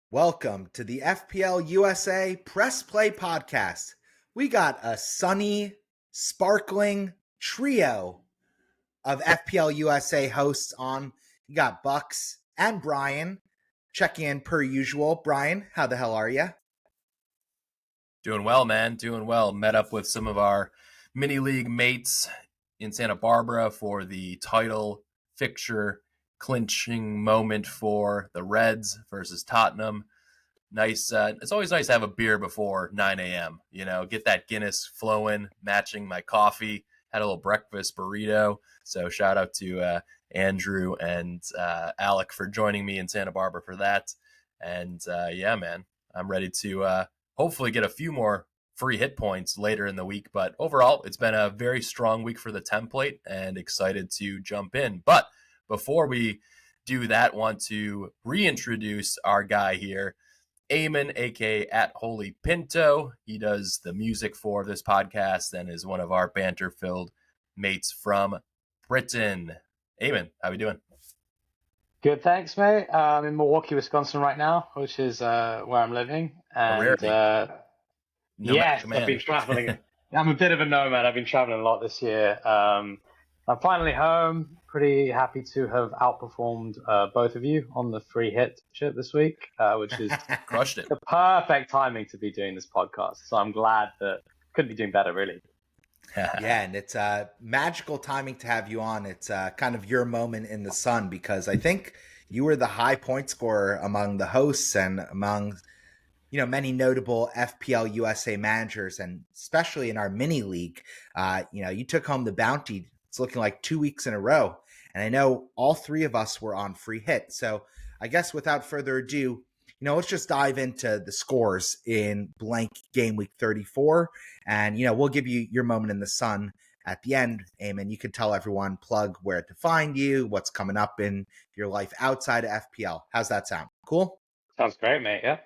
Welcome to the FPL USA Press Play Podcast. We got a sunny, sparkling trio of FPL USA hosts on. You got Bucks and Brian checking in per usual. Brian, how the hell are you? Doing well, man. Doing well. Met up with some of our mini league mates in Santa Barbara for the title fixture clinching moment for the Reds versus Tottenham. Nice. It's always nice to have a beer before 9 a.m. You know, get that Guinness flowing, matching my coffee. Had a little breakfast burrito. So shout out to Andrew and Alec for joining me in Santa Barbara for that. And yeah, man, I'm ready to hopefully get a few more free hit points later in the week. But overall, it's been a very strong week for the template and excited to jump in. But before we do that, want to reintroduce our guy here, Aymen, aka at Holy Pinto. He does the music for this podcast and is one of our banter-filled mates from Britain. Aymen, how we doing? Good, thanks, mate. I'm in Milwaukee, Wisconsin right now, which is where I'm living. And yes, I've been traveling. I'm a bit of a nomad. I've been traveling a lot this year. I'm finally home. Pretty happy to have outperformed both of you on the free hit shit this week, which is crushed it. The perfect timing to be doing this podcast. So I'm glad that couldn't be doing better, really. Yeah, and it's magical timing to have you on. It's kind of your moment in the sun because I think you were the high point scorer among the hosts and among many notable FPL USA managers, and especially in our mini league. You took home the bounty. It's looking like 2 weeks in a row, and I know all three of us were on free hit. So I guess without further ado, let's just dive into the scores in blank game week 34. And, we'll give you your moment in the sun at the end. Aymen, you can tell everyone, plug where to find you, what's coming up in your life outside of FPL. How's that sound? Cool? Sounds great, mate. Yeah.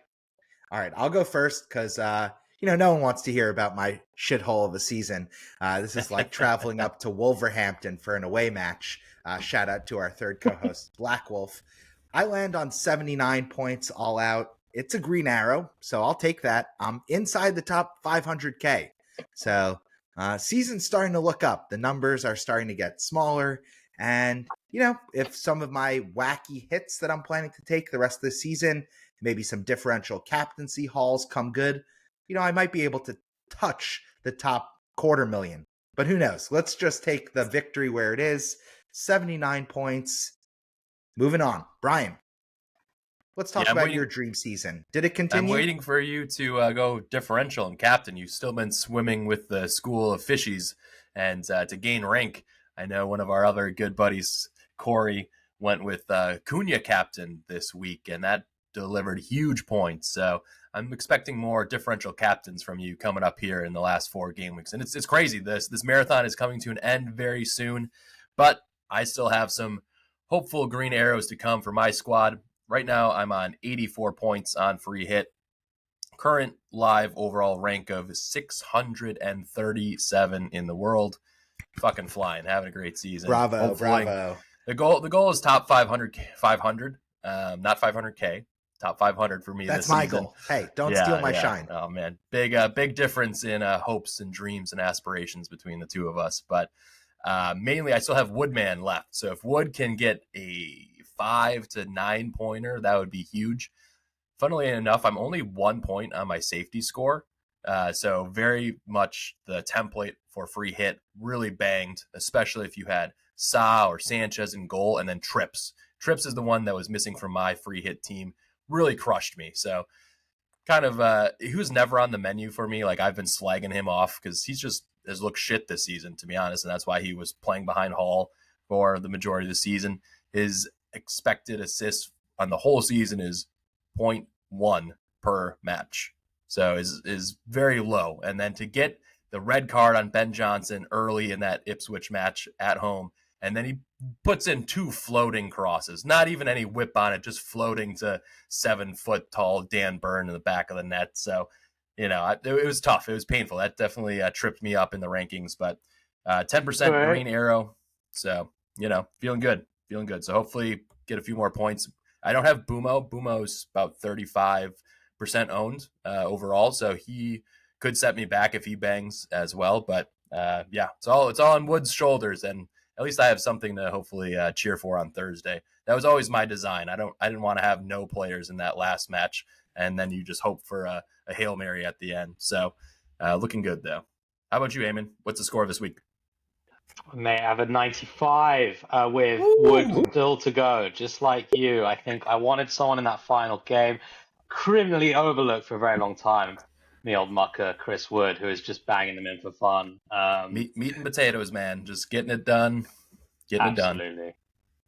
All right, I'll go first because, no one wants to hear about my shithole of a season. This is like traveling up to Wolverhampton for an away match. Shout out to our third co-host, Black Wolf. I land on 79 points all out. It's a green arrow, so I'll take that. I'm inside the top 500K. So season's starting to look up. The numbers are starting to get smaller. And, if some of my wacky hits that I'm planning to take the rest of the season, maybe some differential captaincy hauls come good, I might be able to touch the top 250,000. But who knows? Let's just take the victory where it is. 79 points. Moving on. Brian, let's talk about your dream season. Did it continue? I'm waiting for you to go differential and captain. You've still been swimming with the school of fishies, and to gain rank, I know one of our other good buddies, Corey, went with Cunha captain this week, and that delivered huge points. So I'm expecting more differential captains from you coming up here in the last 4 game weeks. And it's crazy. This marathon is coming to an end very soon, but I still have some hopeful green arrows to come for my squad. Right now, I'm on 84 points on free hit. Current live overall rank of 637 in the world. Fucking flying, having a great season. Bravo. The goal is top 500, not 500K. Top 500 for me. That's this my season. Goal. Hey, don't steal my shine. Oh man, big difference in hopes and dreams and aspirations between the two of us. But mainly, I still have Woodman left. So if Wood can get a 5 to 9 pointer, that would be huge. Funnily enough, I'm only 1 point on my safety score. So very much the template for free hit really banged, especially if you had Sa or Sanchez in goal and then Trips. Trips is the one that was missing from my free hit team. Really crushed me. So kind of he was never on the menu for me. Like I've been slagging him off because he's just has looked shit this season, to be honest. And that's why he was playing behind Hall for the majority of the season. His expected assists on the whole season is 0.1 per match. So is very low. And then to get the red card on Ben Johnson early in that Ipswich match at home, and then he puts in 2 floating crosses, not even any whip on it, just floating to 7-foot tall Dan Burn in the back of the net. So, it was tough. It was painful. That definitely tripped me up in the rankings, but 10% green arrow. So, feeling good. So hopefully get a few more points. I don't have Bumo. Bumo's about 35% owned overall, so he could set me back if he bangs as well. But yeah, it's all on Wood's shoulders, and at least I have something to hopefully cheer for on Thursday. That was always my design. I didn't want to have no players in that last match, and then you just hope for a Hail Mary at the end. So looking good though. How about you, Aymen? What's the score this week? May I have a 95 with Wood still to go, just like you. I think I wanted someone in that final game, criminally overlooked for a very long time. The old mucker, Chris Wood, who is just banging them in for fun. Meat and potatoes, man. Just getting it done. Absolutely.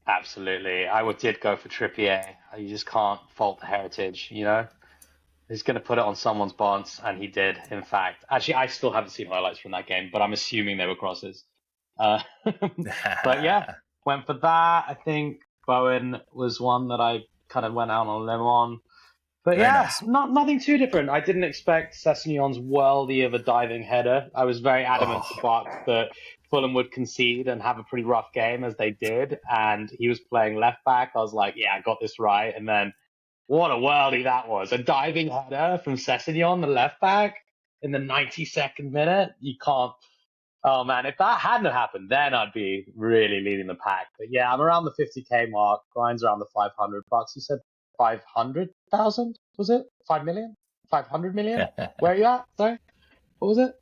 Absolutely. I did go for Trippier. You just can't fault the heritage, you know? He's going to put it on someone's bonds, and he did, in fact. Actually, I still haven't seen highlights from that game, but I'm assuming they were crosses. But yeah, went for that. I think Bowen was one that I kind of went out on a limb on. But very nice. Nothing too different. I didn't expect Sessegnon's worldy of a diving header. I was very adamant to Bart that Fulham would concede and have a pretty rough game, as they did. And he was playing left back. I was like, yeah, I got this right. And then what a worldie that was. A diving header from Sessegnon, the left back, in the 92nd minute. You can't. Oh, man, if that hadn't happened, then I'd be really leading the pack. But yeah, I'm around the 50K mark. Grind's around the $500. You said 500,000, was it? 5 million? 500 million? Where are you at? Sorry? What was it?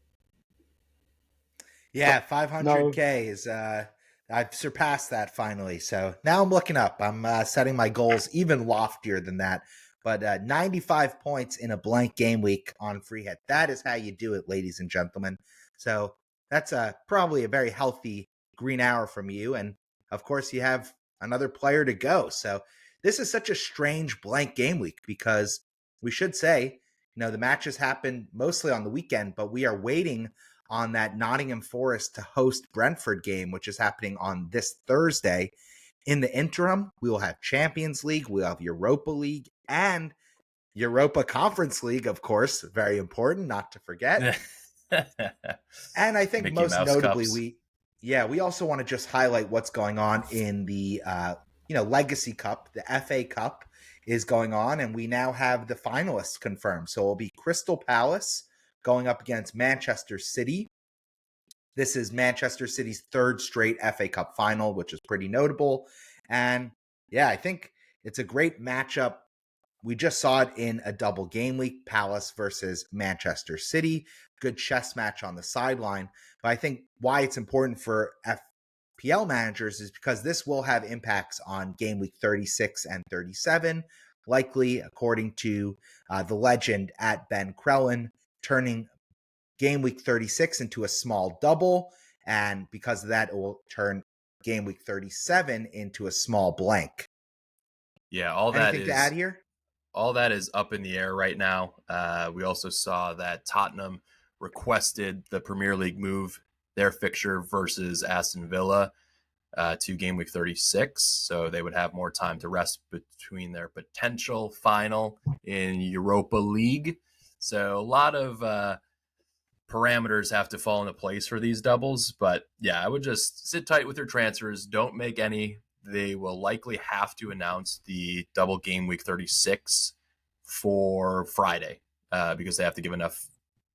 Yeah, 500K is, I've surpassed that finally. So now I'm looking up. I'm setting my goals even loftier than that. But 95 points in a blank game week on free hit. That is how you do it, ladies and gentlemen. So that's probably a very healthy green hour from you. And of course, you have another player to go. So this is such a strange blank game week because we should say, the matches happen mostly on the weekend, but we are waiting on that Nottingham Forest to host Brentford game, which is happening on this Thursday. In the interim, we will have Champions League, we'll have Europa League, and Europa Conference League, of course, very important, not to forget. And I think Mickey most Mouse notably, Cups. we also want to just highlight what's going on in the Legacy Cup. The FA Cup is going on, and we now have the finalists confirmed. So it'll be Crystal Palace going up against Manchester City. This is Manchester City's third straight FA Cup final, which is pretty notable. And yeah, I think it's a great matchup. We just saw it in a double game week, Palace versus Manchester City. Good chess match on the sideline. But I think why it's important for FPL managers is because this will have impacts on game week 36 and 37, likely, according to the legend at Ben Krellin, turning game week 36 into a small double. And because of that, it will turn game week 37 into a small blank. Yeah, all that Anything to add here? All that is up in the air right now. We also saw that Tottenham requested the Premier League move their fixture versus Aston Villa to game week 36. So they would have more time to rest between their potential final in Europa League. So a lot of parameters have to fall into place for these doubles. But yeah, I would just sit tight with your transfers. Don't make any. They will likely have to announce the double game week 36 for Friday because they have to give enough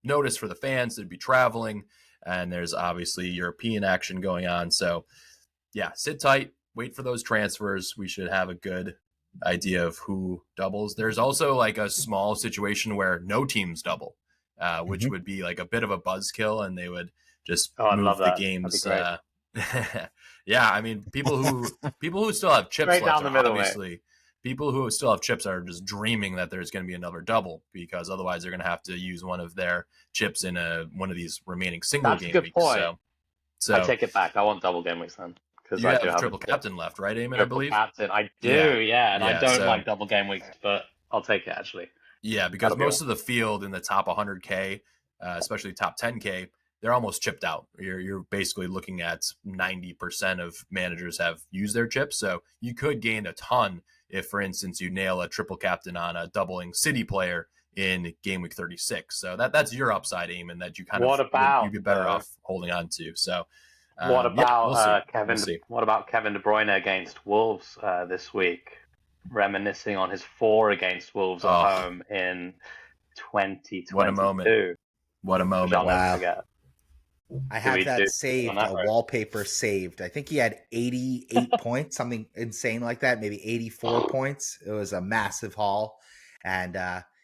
notice for the fans to be traveling. And there's obviously European action going on. So yeah, sit tight, wait for those transfers. We should have a good idea of who doubles. There's also like a small situation where no teams double, which would be like a bit of a buzzkill, and they would just move the games. Yeah, I mean, people who still have chips right left down the middle, obviously mate. People who still have chips are just dreaming that there's going to be another double, because otherwise they're going to have to use one of their chips in one of these remaining single That's game a good weeks. Point. So I take it back. I want double game weeks then. You have triple captain left, right, Aymen? I believe. Captain, I do, yeah. And I don't like double game weeks, but I'll take it actually. Yeah, because most of the field in the top 100K, especially top 10K, they're almost chipped out. You're basically looking at 90% of managers have used their chips, so you could gain a ton if, for instance, you nail a triple captain on a doubling City player in game week 36. So that's your upside, Aymen, that you you'd be better off holding on to. So. What about we'll Kevin? What about Kevin De Bruyne against Wolves this week? reminiscing on his 4 against Wolves at home in 2022. What a moment. What a moment. Which I'll never forget. I have that saved, a wallpaper saved. I think he had 88 points, something insane like that, maybe 84 points. It was a massive haul. And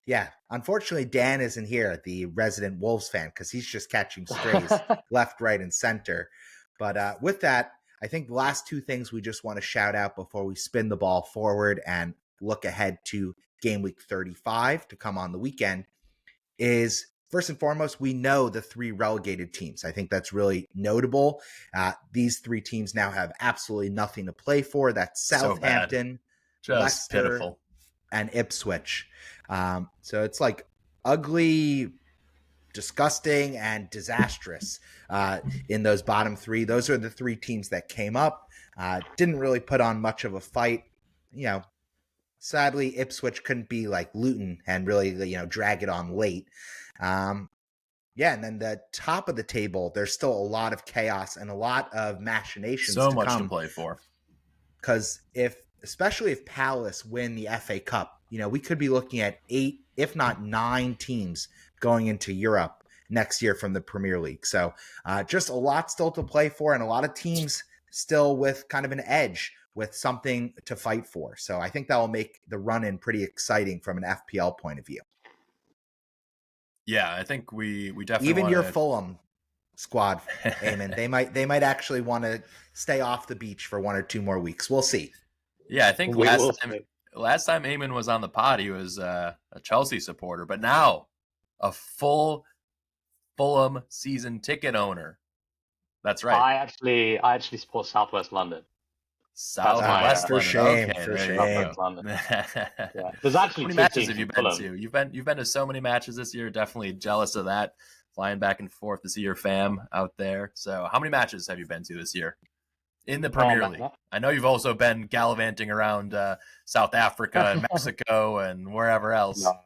yeah, unfortunately, Dan isn't here, the resident Wolves fan, because he's just catching strays left, right, and center. But with that, I think the last 2 things we just want to shout out before we spin the ball forward and look ahead to game week 35 to come on the weekend is, first and foremost, we know the 3 relegated teams. I think that's really notable. These 3 teams now have absolutely nothing to play for. That's Southampton, Leicester, pitiful, and Ipswich. So it's like ugly, disgusting, and disastrous in those bottom 3. Those are the 3 teams that came up. Didn't really put on much of a fight. Sadly, Ipswich couldn't be like Luton and really, drag it on late. And then the top of the table, there's still a lot of chaos and a lot of machinations. So much to play for. Because especially if Palace win the FA Cup, we could be looking at 8, if not 9 teams going into Europe next year from the Premier League. So just a lot still to play for, and a lot of teams still with kind of an edge, with something to fight for. So I think that will make the run-in pretty exciting from an FPL point of view. Yeah, I think we definitely even your Fulham squad, Aymen, they might actually want to stay off the beach for 1 or 2 more weeks. We'll see. Yeah, I think last time Aymen was on the pod, he was a Chelsea supporter, but now a full Fulham season ticket owner. That's right. I actually support Southwest London. Southwest for shame. Okay, for shame. Yeah. There's actually how many matches have you been to? You've been to so many matches this year. Definitely jealous of that. Flying back and forth to see your fam out there. So, how many matches have you been to this year in the Premier League? I know you've also been gallivanting around South Africa and Mexico and wherever else. No,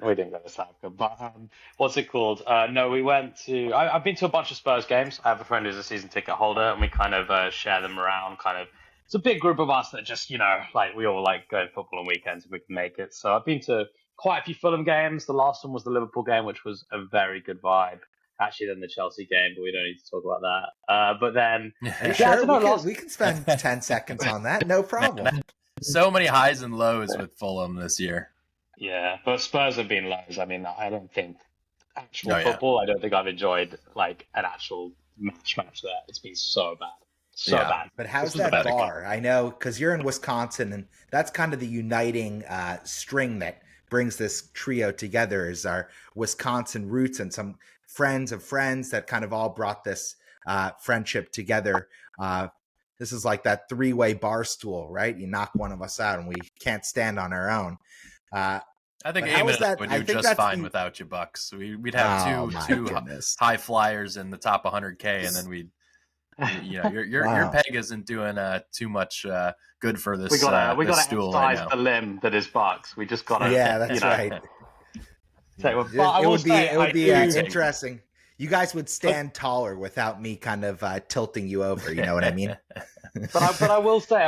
we didn't go to South Africa. But what's it called? No, we went to. I've been to a bunch of Spurs games. I have a friend who's a season ticket holder, and we kind of share them around. It's a big group of us that just we all like going football on weekends if we can make it. So I've been to quite a few Fulham games. The last one was the Liverpool game, which was a very good vibe. Actually, then the Chelsea game, but we don't need to talk about that. But then, we can spend 10 seconds on that. No problem. So many highs and lows with Fulham this year. Yeah, but Spurs have been lows. I mean, I don't think actual football. I don't think I've enjoyed like an actual match there. It's been so bad. Bad. But how's that bar? I know, because you're in Wisconsin, and that's kind of the uniting string that brings this trio together, is our Wisconsin roots and some friends of friends that kind of all brought this friendship together. This is like that 3-way bar stool, right? You knock one of us out and we can't stand on our own. I think Aymen would do just fine without you, Bucks. We'd have two high flyers in the top 100K, and then your peg isn't doing too much good for this. We got to stool emphasize right the limb that is Bucks. We just got to. Yeah, that's right. It would be interesting. You guys would stand taller without me kind of tilting you over. You know what I mean? But I will say,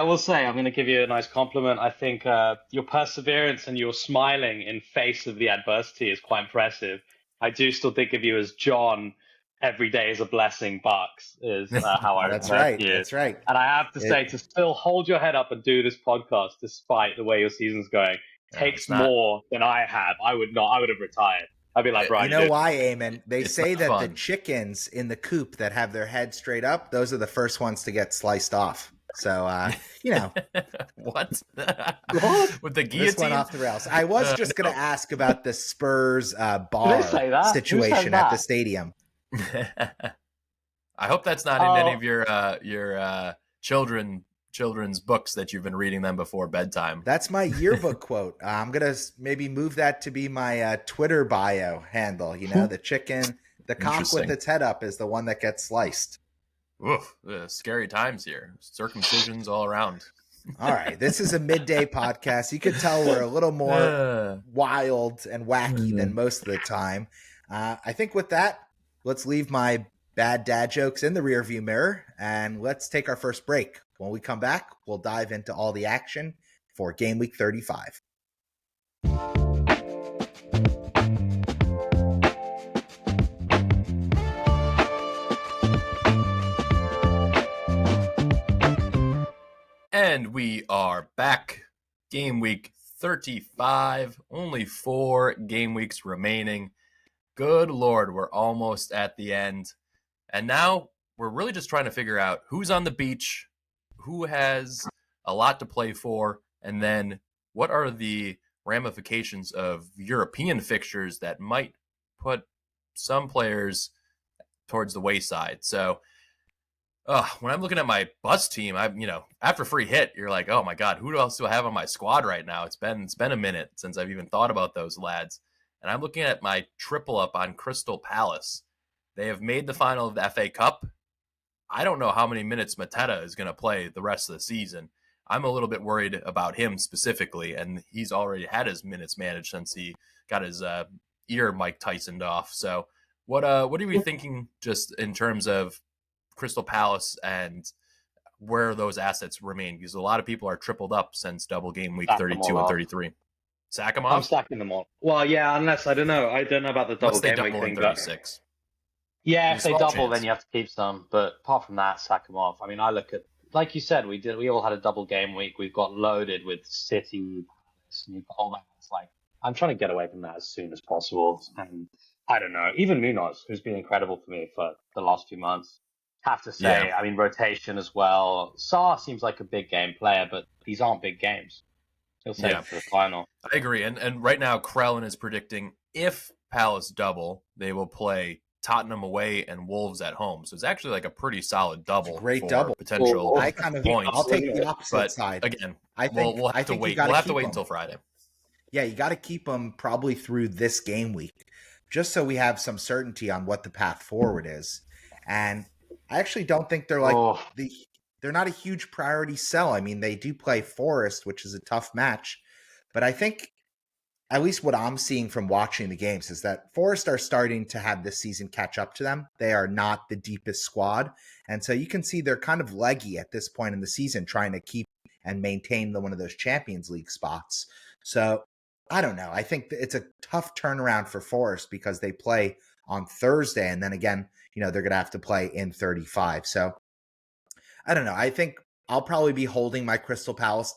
I'm going to give you a nice compliment. I think your perseverance and your smiling in face of the adversity is quite impressive. I do still think of you as John. Every day is a blessing, Bucks, is how I That's remember right. you. That's right. And I have to say, to still hold your head up and do this podcast despite the way your season's going takes more than I have. I would not. I would have retired. I'd be like, right. You know why, Aymen? They say that the chickens in the coop that have their head straight up, those are the first ones to get sliced off. So, What? With the guillotine? This went off the rails. I was just going to ask about the Spurs bar situation at the stadium. I hope that's not in any of your children's books that you've been reading them before bedtime. That's my yearbook quote. I'm gonna maybe move that to be my Twitter bio handle. The chicken, the cock with its head up is the one that gets sliced. Oof, scary times here. Circumcisions all around. All right, this is a midday podcast. You could tell we're a little more wild and wacky than most of the time. I think with that, let's leave my bad dad jokes in the rearview mirror and let's take our first break. When we come back, we'll dive into all the action for game week 35. And we are back. Game week 35. Only 4 game weeks remaining. Good Lord, we're almost at the end. And now we're really just trying to figure out who's on the beach, who has a lot to play for, and then what are the ramifications of European fixtures that might put some players towards the wayside. So when I'm looking at my bus team, after free hit, you're like, oh my God, who else do I have on my squad right now? It's been a minute since I've even thought about those lads. And I'm looking at my triple up on Crystal Palace. They have made the final of the FA Cup. I don't know how many minutes Mateta is going to play the rest of the season. I'm a little bit worried about him specifically, and he's already had his minutes managed since he got his ear Mike Tysoned off. So what are we thinking just in terms of Crystal Palace and where those assets remain? Because a lot of people are tripled up since double game week 32 and 33. Sack them off? I'm stacking them all. Well, yeah, unless I don't know about the double game week thing. 36. Yeah, if they double, then you have to keep some. But apart from that, sack them off. I mean, I look at, like you said, we all had a double game week. We've got loaded with City, all that. It's like, I'm trying to get away from that as soon as possible. And I don't know, even Munoz, who's been incredible for me for the last few months, have to say, yeah. I mean, rotation as well. Sarr seems like a big game player, but these aren't big games. He'll save it for the final. I agree. And right now, Krellin is predicting if Palace double, they will play Tottenham away and Wolves at home. So it's actually like a pretty solid double. Great double potential. I kind of points. I'll take the opposite side. Again, I think we'll have to wait. We'll have to wait until Friday. Yeah, you got to keep them probably through this game week, just so we have some certainty on what the path forward is. And I actually don't think they're like they're not a huge priority sell. I mean, they do play Forest, which is a tough match, but I think at least what I'm seeing from watching the games is that Forest are starting to have this season catch up to them. They are not the deepest squad. And so you can see they're kind of leggy at this point in the season, trying to keep and maintain one of those Champions League spots. So I don't know. I think it's a tough turnaround for Forest because they play on Thursday. And then again, they're going to have to play in 35. So I don't know. I think I'll probably be holding my Crystal Palace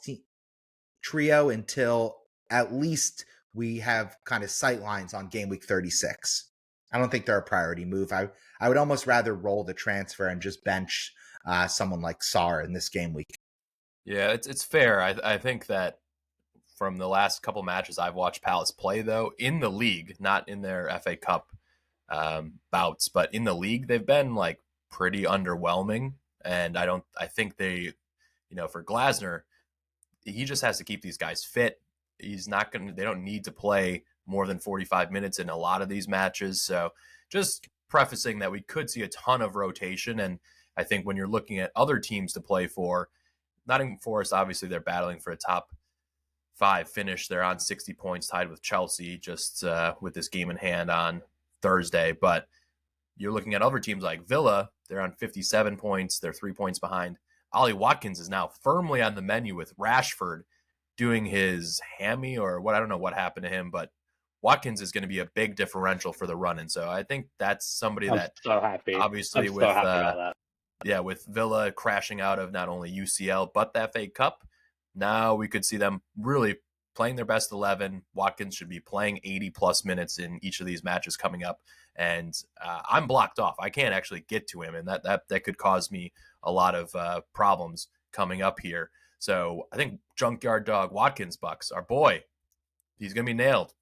trio until at least we have kind of sight lines on game week 36. I don't think they're a priority move. I would almost rather roll the transfer and just bench someone like Sarr in this game week. Yeah, it's fair. I think that from the last couple matches I've watched Palace play, though, in the league, not in their FA Cup bouts, but in the league, they've been like pretty underwhelming. And I think they, for Glasner, he just has to keep these guys fit. They don't need to play more than 45 minutes in a lot of these matches. So just prefacing that we could see a ton of rotation. And I think when you're looking at other teams to play for, Nottingham Forest, obviously they're battling for a top 5 finish. They're on 60 points, tied with Chelsea, just with this game in hand on Thursday. But you're looking at other teams like Villa. They're on 57 points. They're 3 points behind. Ollie Watkins is now firmly on the menu with Rashford doing his hammy or what. I don't know what happened to him, but Watkins is going to be a big differential for the run. And so I think that's somebody I'm so happy. Obviously, with with Villa crashing out of not only UCL but the FA Cup, now we could see them really playing their best 11. Watkins should be playing 80 plus minutes in each of these matches coming up. And I'm blocked off. I can't actually get to him. And that could cause me a lot of problems coming up here. So I think Junkyard Dog Watkins Bucks, our boy, he's going to be nailed.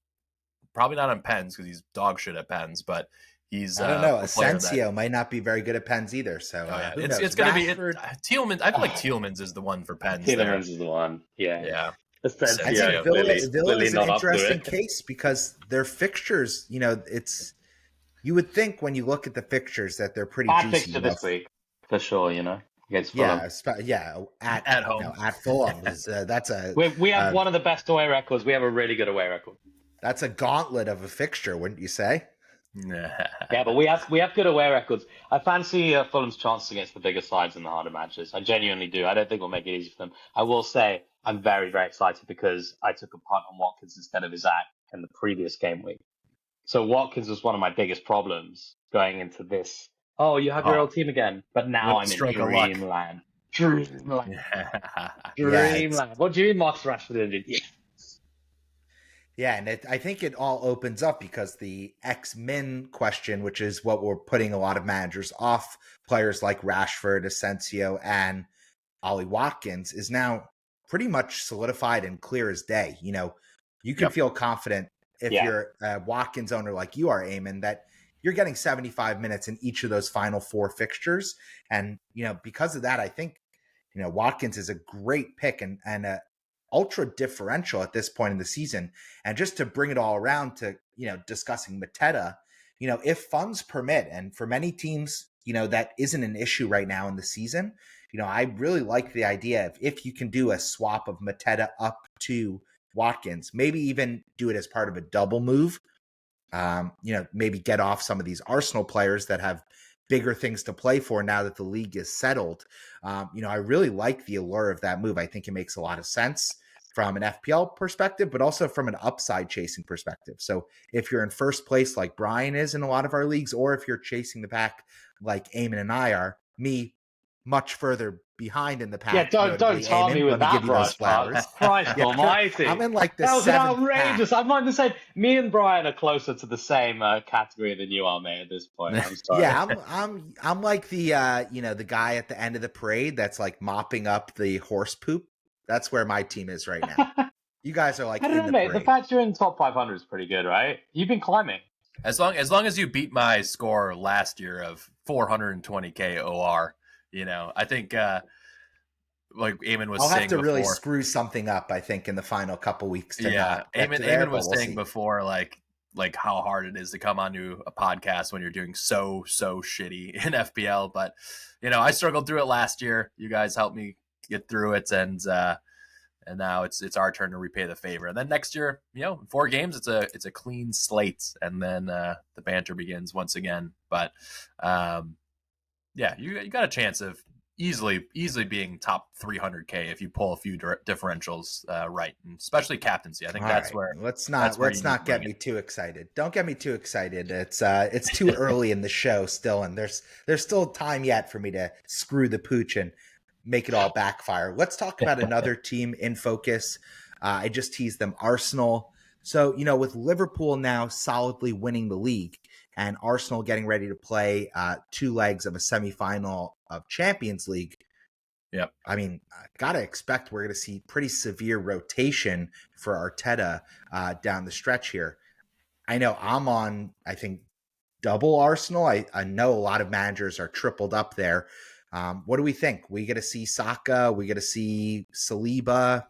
Probably not on pens because he's dog shit at pens, but he's I don't know. Asensio might not be very good at pens either. So it's going to be Tielemans. I feel like Tielemans is the one for pens. Tielemans is the one. Yeah. I think Villa is an interesting case because their fixtures, you would think when you look at the fixtures that they're pretty juicy. Fixture this week, for sure, against Fulham. At home. At Fulham. That's we have one of the best away records. We have a really good away record. That's a gauntlet of a fixture, wouldn't you say? Yeah, but we have good away records. I fancy Fulham's chances against the bigger sides in the harder matches. I genuinely do. I don't think we'll make it easy for them. I will say, I'm very, very excited because I took a punt on Watkins instead of Isaac in the previous game week. So Watkins was one of my biggest problems going into this. Oh, you have your old team again, but now I'm in dreamland. Dreamland. Dreamland. What do you mean, Marcus Rashford injured? Yeah, and I think it all opens up because the X-Min question, which is what we're putting a lot of managers off, players like Rashford, Asensio, and Ollie Watkins, is now pretty much solidified and clear as day. You can feel confident if you're a Watkins owner like you are, Aymen, that you're getting 75 minutes in each of those final 4 fixtures. And, because of that, I think, Watkins is a great pick and a ultra differential at this point in the season. And just to bring it all around to, discussing Mateta, if funds permit, and for many teams, that isn't an issue right now in the season. I really like the idea of if you can do a swap of Mateta up to Watkins, maybe even do it as part of a double move. Maybe get off some of these Arsenal players that have bigger things to play for now that the league is settled. I really like the allure of that move. I think it makes a lot of sense from an FPL perspective, but also from an upside chasing perspective. So if you're in first place like Brian is in a lot of our leagues, or if you're chasing the pack like Aymen and I are, me much further behind in the pack. Yeah, don't tell me with that brush, flowers. Christ almighty. I'm in like the that was pack. outrageous. I'm like the same. Me and Brian are closer to the same category than you are, mate, at this point. I'm sorry. Yeah, I'm like the the guy at the end of the parade that's like mopping up the horse poop. That's where my team is right now. You guys are like I don't know, mate. The fact you're in top 500 is pretty good, right? You've been climbing. As long as you beat my score last year of 420k OR, I think like Aymen was saying before. I'll have to really screw something up, I think, in the final couple weeks. Aymen was saying before, like how hard it is to come onto a podcast when you're doing so shitty in FPL. But I struggled through it last year. You guys helped me get through it, and now it's our turn to repay the favor. And then next year, 4 games, it's a clean slate, and then the banter begins once again. But you got a chance of easily being top 300k if you pull a few differentials right, and especially captaincy. I think where let's not get me too excited. Don't get me too excited. It's too early in the show still, and there's still time yet for me to screw the pooch and make it all backfire. Let's talk about another team in focus. I just teased them, Arsenal. So, with Liverpool now solidly winning the league and Arsenal getting ready to play 2 legs of a semifinal of Champions League. Yep. I mean, gotta expect we're going to see pretty severe rotation for Arteta down the stretch here. I know I'm on, I think, double Arsenal. I know a lot of managers are tripled up there. What do we think? We get to see Saka? We get to see Saliba?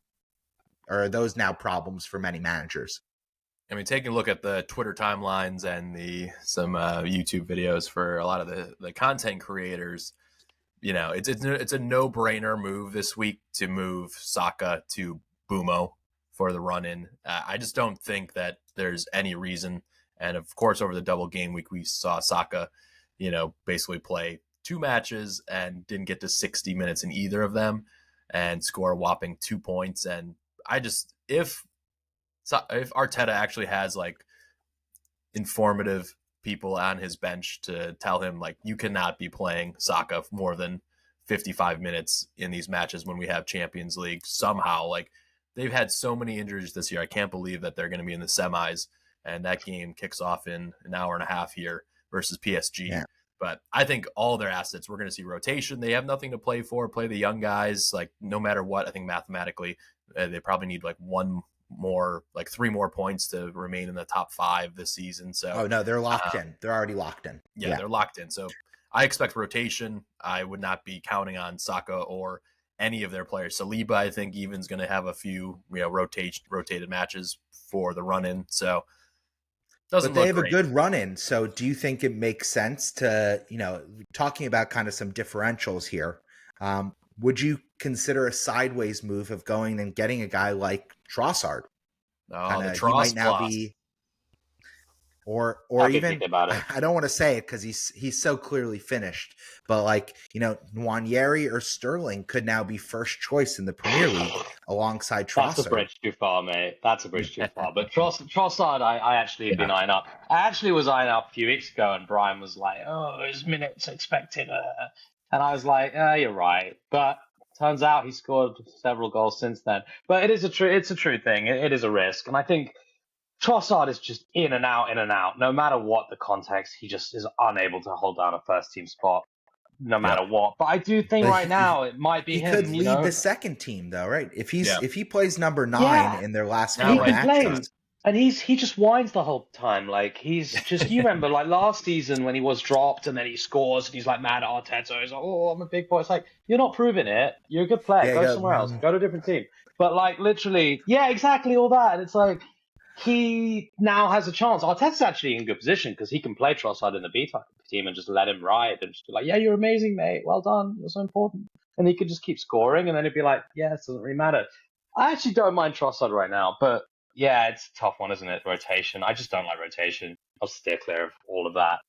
Or are those now problems for many managers? I mean, taking a look at the Twitter timelines and some YouTube videos for a lot of the content creators, it's a no-brainer move this week to move Saka to Bumo for the run-in. I just don't think that there's any reason. And of course, over the double game week, we saw Saka, basically play 2 matches and didn't get to 60 minutes in either of them and score a whopping 2 points. And if Arteta actually has like informative people on his bench to tell him like, you cannot be playing Saka more than 55 minutes in these matches when we have Champions League somehow, like they've had so many injuries this year. I can't believe that they're going to be in the semis, and that game kicks off in an hour and a half here versus PSG. Yeah. But I think all their assets, we're going to see rotation. They have nothing to play for. Play the young guys, like no matter what. I think mathematically, they probably need like 3 more points to remain in the top 5 this season. So no, they're locked in. They're already locked in. Yeah, they're locked in. So I expect rotation. I would not be counting on Saka or any of their players. Saliba, I think, even's going to have a few rotated matches for the run-in. So. But they have a good run-in. So do you think it makes sense to, talking about kind of some differentials here, would you consider a sideways move of going and getting a guy like Trossard? The Tross Or I could even think about it. I don't want to say it because he's so clearly finished, but like, you know, Nwaneri or Sterling could now be first choice in the Premier League alongside Trossard. That's a bridge too far, mate. That's a bridge too far. But Trossard, I actually have been eyeing up. I actually was eyeing up a few weeks ago, and Brian was like, "Oh, his minutes expected," and I was like, "You're right." But turns out he scored several goals since then. But it's a true thing. It is a risk, and I think Trossard is just in and out, in and out. No matter what the context, he just is unable to hold down a first team spot, no matter what. But I do think right now it might be he him. could You lead know? the second team though, right? If he plays number 9 Yeah. in their last He four could play, matches. and he just whines the whole time. Like he's just you remember like last season when he was dropped and then he scores and he's like mad at Arteta. He's like, "Oh, I'm a big boy." It's like you're not proving it. You're a good player. Yeah, Go somewhere else. Go to a different team. But like literally, yeah, exactly all that. And it's like he now has a chance. Arteta's actually in good position because he can play Trossard in the B team and just let him ride and just be like, "Yeah, you're amazing, mate. Well done. You're so important." And he could just keep scoring, and then it'd be like, "Yeah, it doesn't really matter." I actually don't mind Trossard right now, but yeah, it's a tough one, isn't it? Rotation. I just don't like rotation. I'll steer clear of all of that.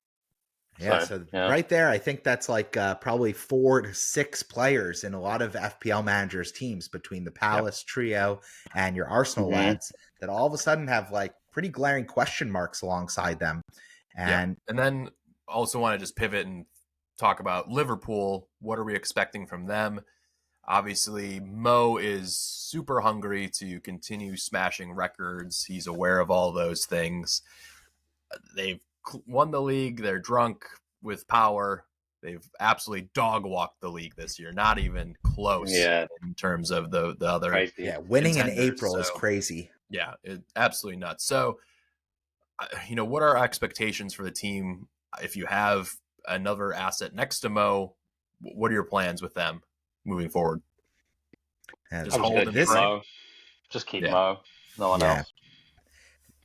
Yeah, so right there, I think that's like probably 4 to 6 players in a lot of FPL managers teams between the Palace trio and your Arsenal lads that all of a sudden have like pretty glaring question marks alongside them. And then also want to just pivot and talk about Liverpool. What are we expecting from them? Obviously, Mo is super hungry to continue smashing records. He's aware of all those things. They've won the league. They're drunk with power. They've absolutely dog walked the league this year. Not even close in terms of the other. Crazy. Yeah, winning in April is crazy. Yeah, absolutely nuts. So, you know, what are expectations for the team? If you have another asset next to Mo, what are your plans with them moving forward? Just hold Mo. Just keep Mo. No one else.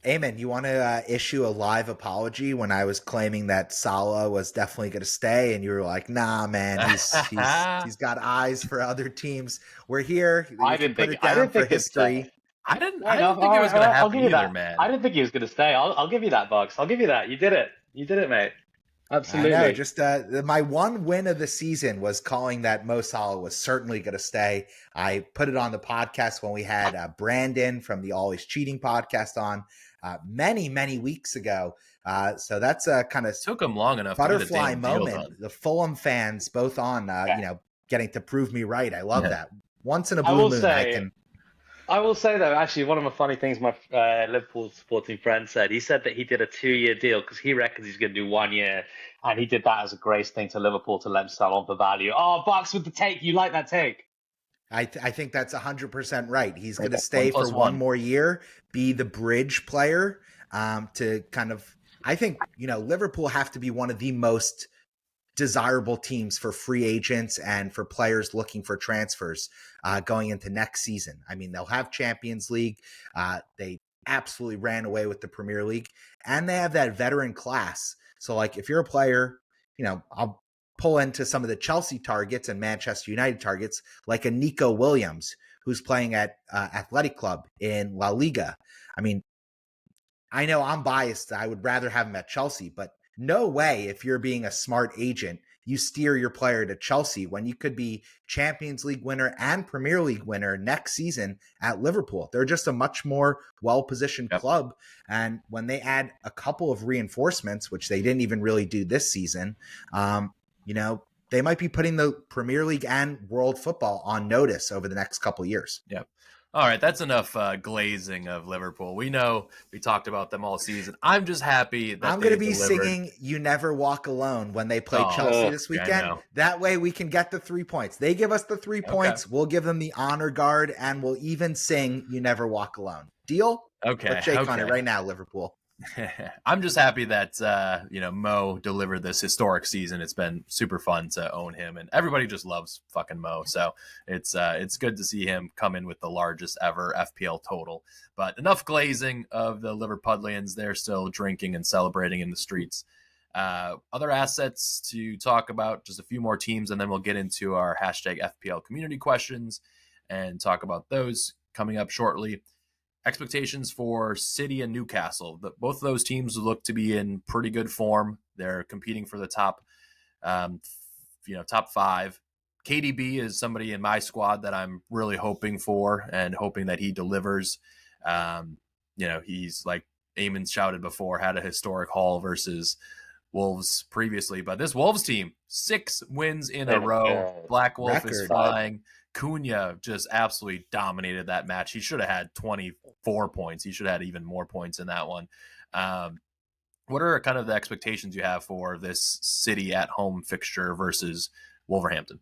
Aymen, you want to issue a live apology when I was claiming that Salah was definitely going to stay, and you were like, "Nah, man, he's got eyes for other teams. We're here. I didn't think history. I didn't think it was going to happen either, man. I didn't think he was going to stay. I'll give you that, Bucks. I'll give you that. You did it, mate. Absolutely. I know. Just my one win of the season was calling that Mo Salah was certainly going to stay. I put it on the podcast when we had Brandon from the Always Cheating podcast on many weeks ago. So that's a kind of took him long enough butterfly to get the moment. The Fulham fans both on, you know, getting to prove me right. I love that. Once in a blue moon, I will say, though, actually, one of the funny things my Liverpool supporting friend said, he said that he did a 2-year deal because he reckons he's going to do 1 year. And he did that as a grace thing to Liverpool to let him sell on for value. Oh, Bucks with the take. You like that take? I think that's 100% right. He's going to stay for one more year, be the bridge player to kind of, I think, you know, Liverpool have to be one of the most desirable teams for free agents and for players looking for transfers going into next season. I mean, they'll have Champions League. They absolutely ran away with the Premier League, and they have that veteran class. So, like, if you're a player, you know, I'll pull into some of the Chelsea targets and Manchester United targets, like a Nico Williams, who's playing at Athletic Club in La Liga. I mean, I know I'm biased. I would rather have him at Chelsea, but no way, if you're being a smart agent, you steer your player to Chelsea when you could be Champions League winner and Premier League winner next season at Liverpool. They're just a much more well-positioned club. And when they add a couple of reinforcements, which they didn't even really do this season, you know, they might be putting the Premier League and world football on notice over the next couple of years. Yep. All right, that's enough glazing of Liverpool. We know we talked about them all season. I'm just happy that I'm going to be singing "You Never Walk Alone" when they play Chelsea this weekend. That way we can get the 3 points. They give us the 3 points. We'll give them the honor guard, and we'll even sing "You Never Walk Alone." Deal? Okay. Let's shake on it right now, Liverpool. I'm just happy that you know, Mo delivered this historic season. It's been super fun to own him, and everybody just loves fucking Mo. So it's good to see him come in with the largest ever FPL total. But enough glazing of the Liverpudlians. They're still drinking and celebrating in the streets. Other assets to talk about, just a few more teams, and then we'll get into our hashtag FPL community questions and talk about those coming up shortly. expectations for City and Newcastle. Both of those teams look to be in pretty good form. They're competing for the top, top 5. KDB is somebody in my squad that I'm really hoping for and hoping that he delivers. He's like Aymen shouted before, had a historic haul versus Wolves previously, but this Wolves team, 6 wins in a row. Black Wolf is flying. Cunha just absolutely dominated that match. He should have had 24 points. He should have had even more points in that one. What are kind of the expectations you have for this City at home fixture versus Wolverhampton?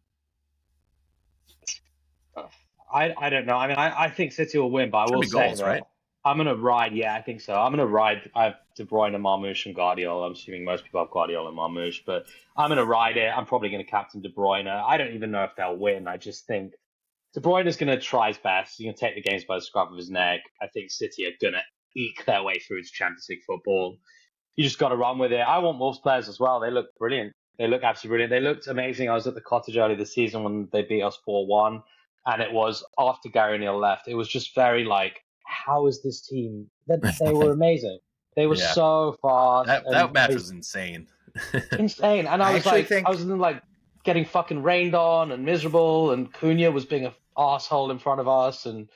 I don't know. I mean, I think City will win, but I will say goals, right? I'm going to ride. Yeah, I think so. I'm going to ride. I have De Bruyne, Marmoush, and Guardiola. I'm assuming most people have Guardiola and Marmoush, but I'm going to ride it. I'm probably going to captain De Bruyne. I don't even know if they'll win. I just think De Bruyne is going to try his best. He's going to take the games by the scruff of his neck. I think City are going to eke their way through to Champions League football. You just got to run with it. I want Wolves players as well. They look brilliant. They look absolutely brilliant. They looked amazing. I was at the Cottage early this season when they beat us 4-1. And it was after Gary O'Neill left. It was just very like, how is this team? They were amazing. They were so fast. That match was insane. Insane. And I was like getting fucking rained on and miserable. And Cunha was being an asshole in front of us. And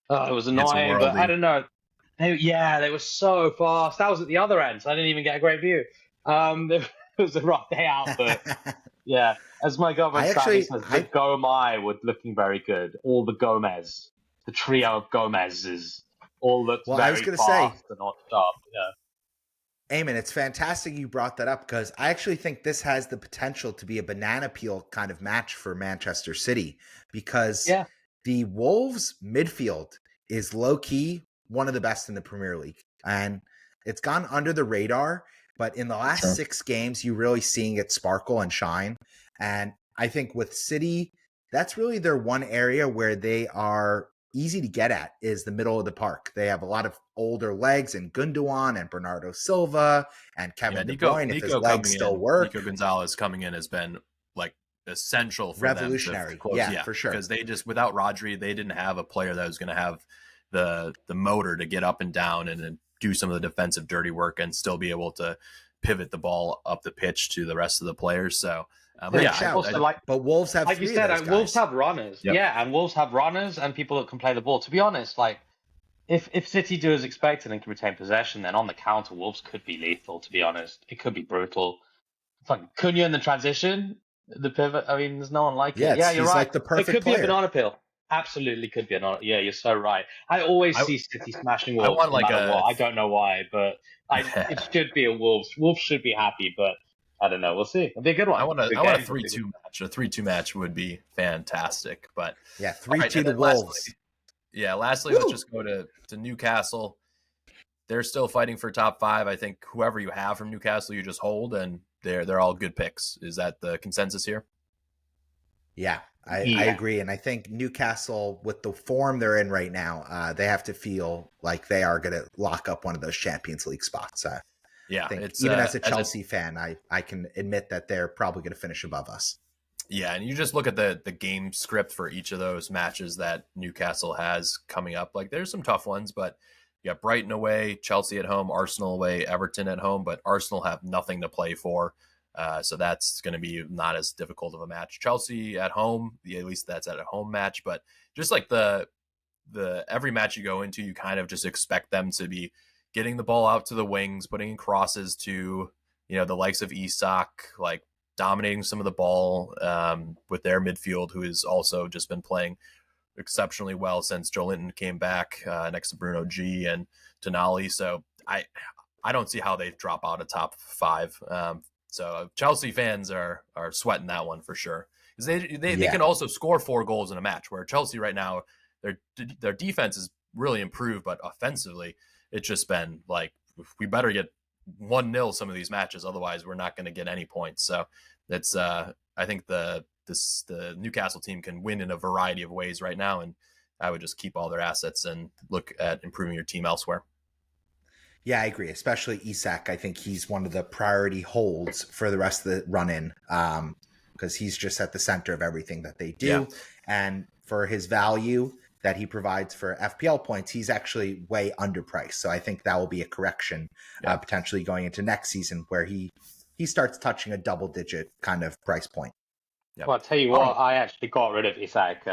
it was annoying. But I don't know. They were so fast. That was at the other end. So I didn't even get a great view. It was a rough day out. But yeah. As my girlfriend says, the Gomai were looking very good. All the Gomez, the trio of Gomez's, all looked very fast and on top. Yeah. Aymen, it's fantastic you brought that up because I actually think this has the potential to be a banana peel kind of match for Manchester City because the Wolves midfield is low-key one of the best in the Premier League. And it's gone under the radar, but in the last 6 games, you're really seeing it sparkle and shine. And I think with City, that's really their one area where they are easy to get at is the middle of the park. They have a lot of older legs and Gundogan and Bernardo Silva and Kevin De Bruyne if his legs still work. Nico Gonzalez coming in has been like essential for revolutionary. Them. Yeah, for sure. Because they just, without Rodri, they didn't have a player that was going to have the motor to get up and down and do some of the defensive dirty work and still be able to pivot the ball up the pitch to the rest of the players. So, but Wolves have, like you said, Wolves have runners. Yep. Yeah, and Wolves have runners and people that can play the ball. To be honest, like if City do as expected and can retain possession, then on the counter, Wolves could be lethal. To be honest, it could be brutal. It's like Cunha in the transition, the pivot. I mean, there's no one like it. Yeah, you're right. Like the perfect it could player. Be a banana peel. Absolutely could be a banana. Yeah, you're so right. I always see City smashing Wolves. I want like I don't know why, but it should be a Wolves. Wolves should be happy, but. I don't know. We'll see. It'll be a good one. I want a 3-2 match. A 3-2 match would be fantastic. But 3-2 to Wolves. Lastly, let's just go to Newcastle. They're still fighting for top 5. I think whoever you have from Newcastle, you just hold, and they're all good picks. Is that the consensus here? Yeah, I agree. And I think Newcastle, with the form they're in right now, they have to feel like they are going to lock up one of those Champions League spots. Yeah, it's even as a Chelsea fan, I can admit that they're probably going to finish above us. Yeah, and you just look at the game script for each of those matches that Newcastle has coming up. Like, there's some tough ones, but you got Brighton away, Chelsea at home, Arsenal away, Everton at home, but Arsenal have nothing to play for. So that's going to be not as difficult of a match. Chelsea at home, at least that's at a home match, but just like the every match you go into, you kind of just expect them to be getting the ball out to the wings, putting in crosses to, the likes of Isak, like dominating some of the ball with their midfield, who has also just been playing exceptionally well since Joe Linton came back next to Bruno G and Tonali. So I don't see how they drop out of top 5. So Chelsea fans are sweating that one for sure. Because they can also score 4 goals in a match, where Chelsea right now, their defense is really improved, but offensively, it's just been like, we better get 1-0 some of these matches, otherwise we're not going to get any points. So it's I think the Newcastle team can win in a variety of ways right now, and I would just keep all their assets and look at improving your team elsewhere. Yeah, I agree. Especially Isak. I think he's one of the priority holds for the rest of the run-in because he's just at the center of everything that they do. Yeah. And for his value, that he provides for FPL points, he's actually way underpriced. So I think that will be a correction potentially going into next season where he starts touching a double-digit kind of price point. Yep. Well, I'll tell you what, I actually got rid of Isaac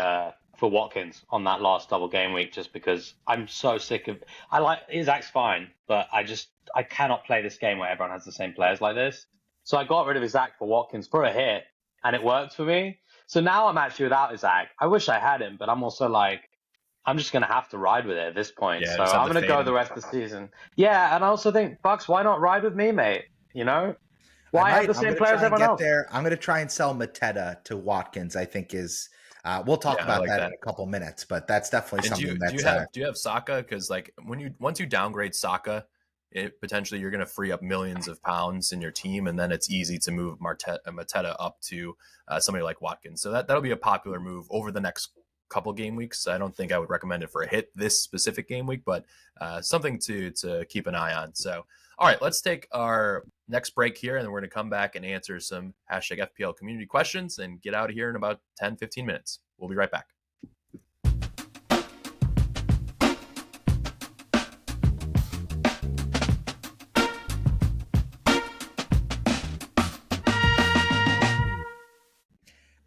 for Watkins on that last double game week just because I'm so sick of... I like Isaac's fine, but I cannot play this game where everyone has the same players like this. So I got rid of Isaac for Watkins for a hit, and it worked for me. So now I'm actually without Isaac. I wish I had him, but I'm also like, I'm just going to have to ride with it at this point. Yeah, so I'm going to go the rest of the season. Yeah, and I also think, Bucks, why not ride with me, mate? You know? Why have the same players as everyone else? I'm going to try and sell Mateta to Watkins, I think is... we'll talk about that in a couple minutes, but that's definitely something that's... Do you have Saka? Because like once you downgrade Saka, potentially you're going to free up millions of pounds in your team, and then it's easy to move Mateta up to somebody like Watkins. So that'll be a popular move over the next couple game weeks. I don't think I would recommend it for a hit this specific game week, but something to keep an eye on. So, all right, let's take our next break here, and then we're going to come back and answer some #FPL community questions and get out of here in about 10-15 minutes. We'll be right back.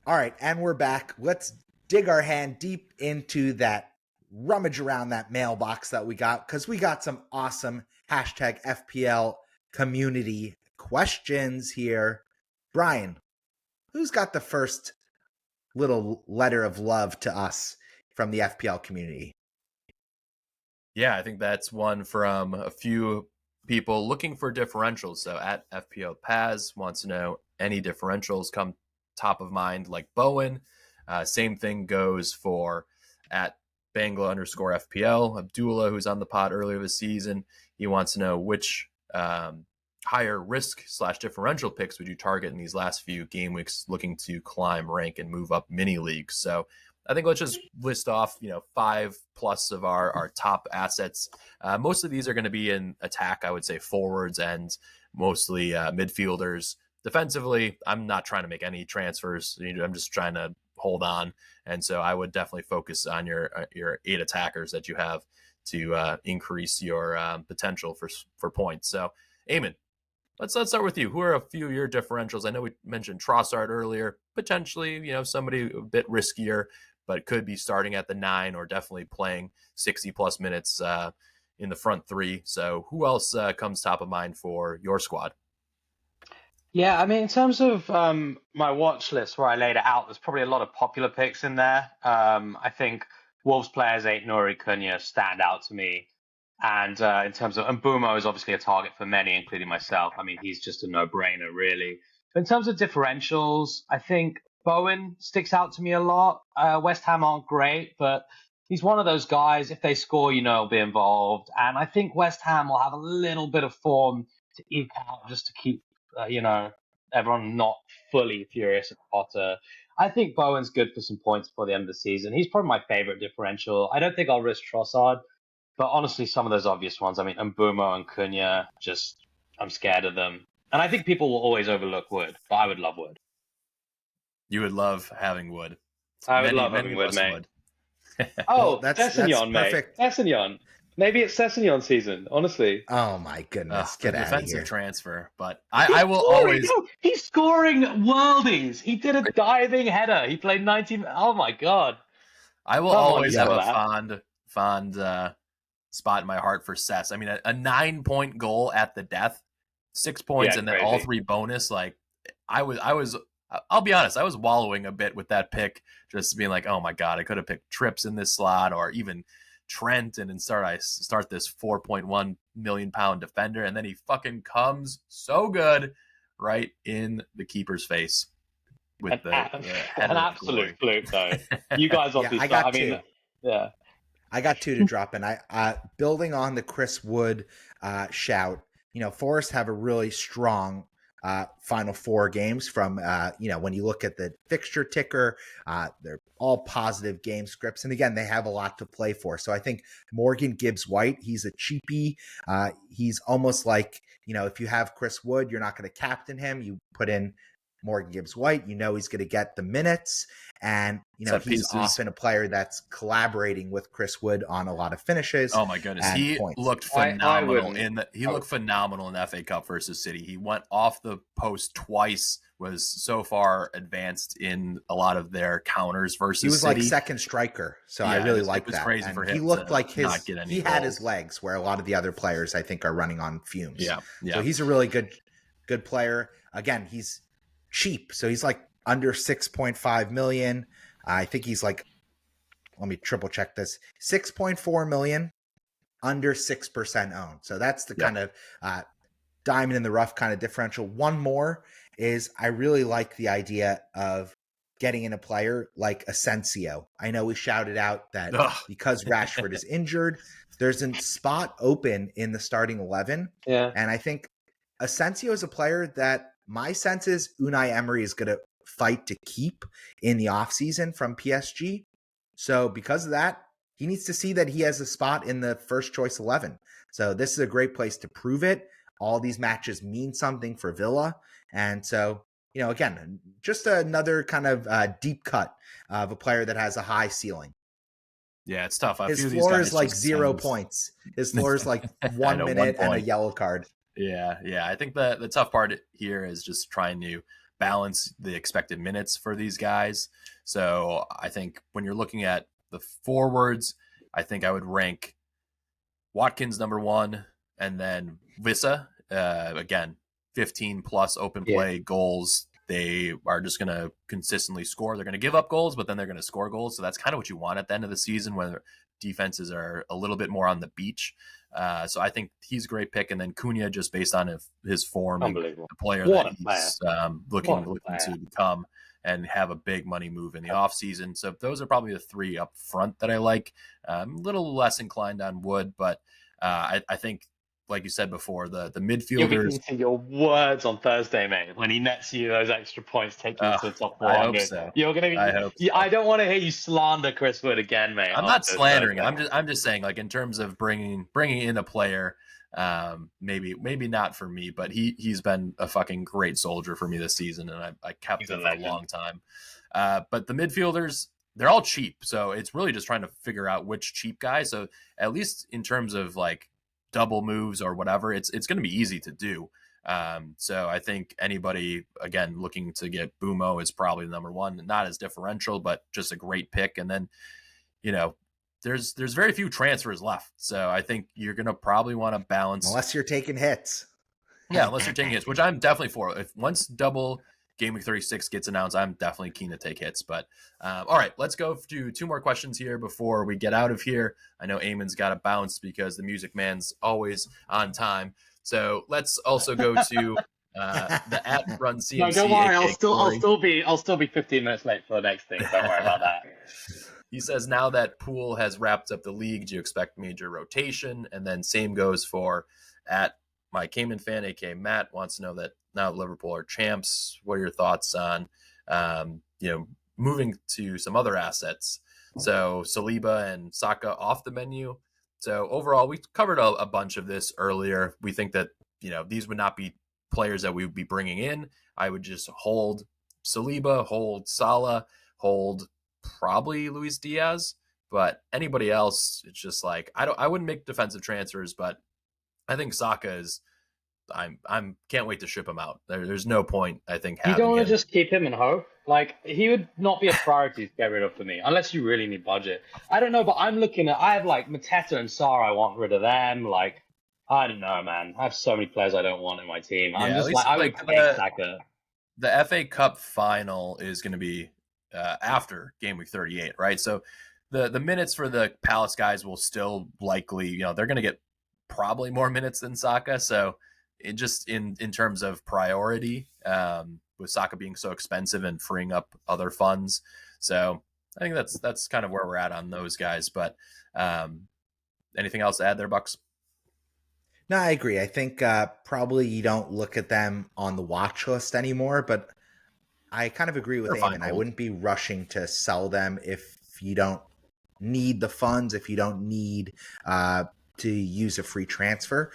All right, and we're back. Let's dig our hand deep into that, rummage around that mailbox that we got, because we got some awesome #FPL community questions here. Brian, who's got the first little letter of love to us from the FPL community? Yeah, I think that's one from a few people looking for differentials. So at FPL Paz wants to know any differentials come top of mind, like Bowen. Same thing goes for at Bangla_FPL. Abdullah, who's on the pod earlier this season, he wants to know which higher risk / differential picks would you target in these last few game weeks looking to climb rank and move up mini leagues. So I think let's just list off, 5+ of our top assets. Most of these are going to be in attack, I would say forwards and mostly midfielders. Defensively, I'm not trying to make any transfers. I'm just trying to hold on. And so I would definitely focus on your 8 attackers that you have to increase your potential for points. So, Aymen, let's start with you. Who are a few of your differentials? I know we mentioned Trossard earlier. Potentially, somebody a bit riskier, but could be starting at the 9 or definitely playing 60+ minutes in the front 3. So who else comes top of mind for your squad? Yeah, I mean, in terms of my watch list where I laid it out, there's probably a lot of popular picks in there. I think Wolves players 8 Nuri Cunha stand out to me. And in terms of Mbumo is obviously a target for many, including myself. I mean, he's just a no-brainer, really. But in terms of differentials, I think Bowen sticks out to me a lot. West Ham aren't great, but he's one of those guys, if they score, he'll be involved. And I think West Ham will have a little bit of form to eke out just to keep everyone not fully furious at Potter. I think Bowen's good for some points before the end of the season. He's probably my favorite differential. I don't think I'll risk Trossard, but honestly, some of those obvious ones, I mean, Mbumo and Cunha, I'm scared of them. And I think people will always overlook Wood, but I would love Wood. You would love having Wood. I would love having Wood, mate. Oh, that's Sessegnon, mate. Sessegnon. Maybe it's Sessegnon season, honestly. Oh, my goodness. Get out of here. Defensive transfer, but I will always... No, he's scoring worldies. He did a diving header. He played 19... Oh, my God. I will always have a fond spot in my heart for Sess. I mean, a 9-point goal at the death, 6 points, and then all 3 bonus. Like, I'll be honest, I was wallowing a bit with that pick, just being like, oh, my God, I could have picked Trips in this slot or even Trent and instead I start this 4.1 million pound defender, and then he fucking comes so good right in the keeper's face with an absolute fluke though. You guys obviously I got 2 to drop in. I building on the Chris Wood shout, Forest have a really strong final 4 games from, when you look at the fixture ticker, they're all positive game scripts. And again, they have a lot to play for. So I think Morgan Gibbs-White, he's a cheapie. He's almost like, if you have Chris Wood, you're not going to captain him. You put in Morgan Gibbs-White. You know he's going to get the minutes. And, he's often a player that's collaborating with Chris Wood on a lot of finishes. Oh, my goodness. He points. looked phenomenal looked phenomenal in the FA Cup versus City. He went off the post twice, was so far advanced in a lot of their counters versus He was City. like second striker. So I really like that. It was crazy and for him. He looked like he goals. had his legs, where a lot of the other players, I think, are running on fumes. Yeah. So he's a really good player. Again, he's cheap. So he's like under 6.5 million. I think he's like, let me triple check this, 6.4 million, under 6% owned. So that's the kind of diamond in the rough kind of differential. One more is I really like the idea of getting in a player like Asensio. I know we shouted out that because Rashford is injured, there's a spot open in the starting 11. Yeah. And I think Asensio is a player that my sense is Unai Emery is going to fight to keep in the offseason from PSG. So because of that, he needs to see that he has a spot in the first choice 11. So this is a great place to prove it. All these matches mean something for Villa. And so, again, just another kind of deep cut of a player that has a high ceiling. Yeah, it's tough. His floor is like 0 points. His floor is like 1 minute and a yellow card. Yeah. I think the tough part here is just trying to balance the expected minutes for these guys. So I think when you're looking at the forwards, I think I would rank Watkins number 1, and then Vissa. Again, 15 plus open play goals. They are just going to consistently score. They're going to give up goals, but then they're going to score goals. So that's kind of what you want at the end of the season when defenses are a little bit more on the beach. So I think he's a great pick. And then Cunha, just based on his form, the player that he's looking to become and have a big money move in the offseason. So those are probably the 3 up front that I like. A little less inclined on Wood, but I think, like you said before, the midfielders. You'll be eating your words on Thursday, mate. When he nets you those extra points, take you to the top 400. I hope so. You're gonna be. I don't want to hear you slander Chris Wood again, mate. I'm not slandering him. I'm just saying, like, in terms of bringing in a player, maybe not for me, but he's been a fucking great soldier for me this season, and I kept him for a long time. But the midfielders, they're all cheap, so it's really just trying to figure out which cheap guy. So at least in terms of like double moves or whatever, it's going to be easy to do. So I think anybody, again, looking to get Bumo is probably the number 1, not as differential, but just a great pick. And then, there's very few transfers left. So I think you're going to probably want to balance. Unless you're taking hits. Yeah, unless you're taking hits, which I'm definitely for. If once double Game Week 36 gets announced, I'm definitely keen to take hits. But all right, let's go to 2 more questions here before we get out of here. I know Aymen's got to bounce because the Music Man's always on time. So let's also go to the @RunCMC. No, don't worry. I'll still be 15 minutes late for the next thing. Don't worry about that. He says, now that Poole has wrapped up the league, do you expect major rotation? And then same goes for my Cayman fan, aka Matt, wants to know that now Liverpool are champs. What are your thoughts on, moving to some other assets? So Saliba and Saka off the menu. So overall, we covered a bunch of this earlier. We think that, these would not be players that we would be bringing in. I would just hold Saliba, hold Salah, hold probably Luis Diaz, but anybody else, it's just like, I wouldn't make defensive transfers, but I think Saka is, I'm can't wait to ship him out. There's no point, I think, having you don't want him. to just keep him in hope. Like, he would not be a priority to get rid of for me, unless you really need budget. I don't know, but I have like Mateta and Sarr. I want rid of them. Like, I don't know, man. I have so many players I don't want in my team. I'm just like, I would take Saka. The FA Cup final is going to be after Game Week 38, right? So the minutes for the Palace guys will still likely, they're going to get probably more minutes than Saka. So it just in terms of priority, with Saka being so expensive and freeing up other funds. So I think that's kind of where we're at on those guys. But anything else to add there, Bucks? No, I agree. I think probably you don't look at them on the watch list anymore, but I kind of agree with Aymen. I wouldn't be rushing to sell them if you don't need the funds, if you don't need to use a free transfer.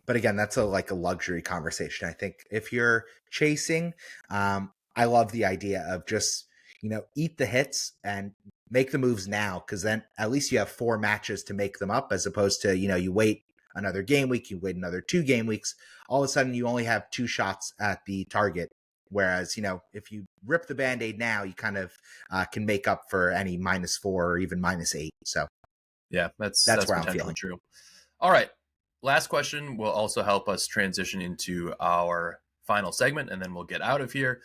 But again, that's a luxury conversation. I think if you're chasing, I love the idea of just, eat the hits and make the moves now, because then at least you have 4 matches to make them up, as opposed to, you wait another game week, you wait another 2 game weeks. All of a sudden, you only have 2 shots at the target. Whereas, if you rip the Band-Aid now, you kind of can make up for any -4 or even -8. So yeah, that's where I'm feeling. True. All right. Last question will also help us transition into our final segment, and then we'll get out of here.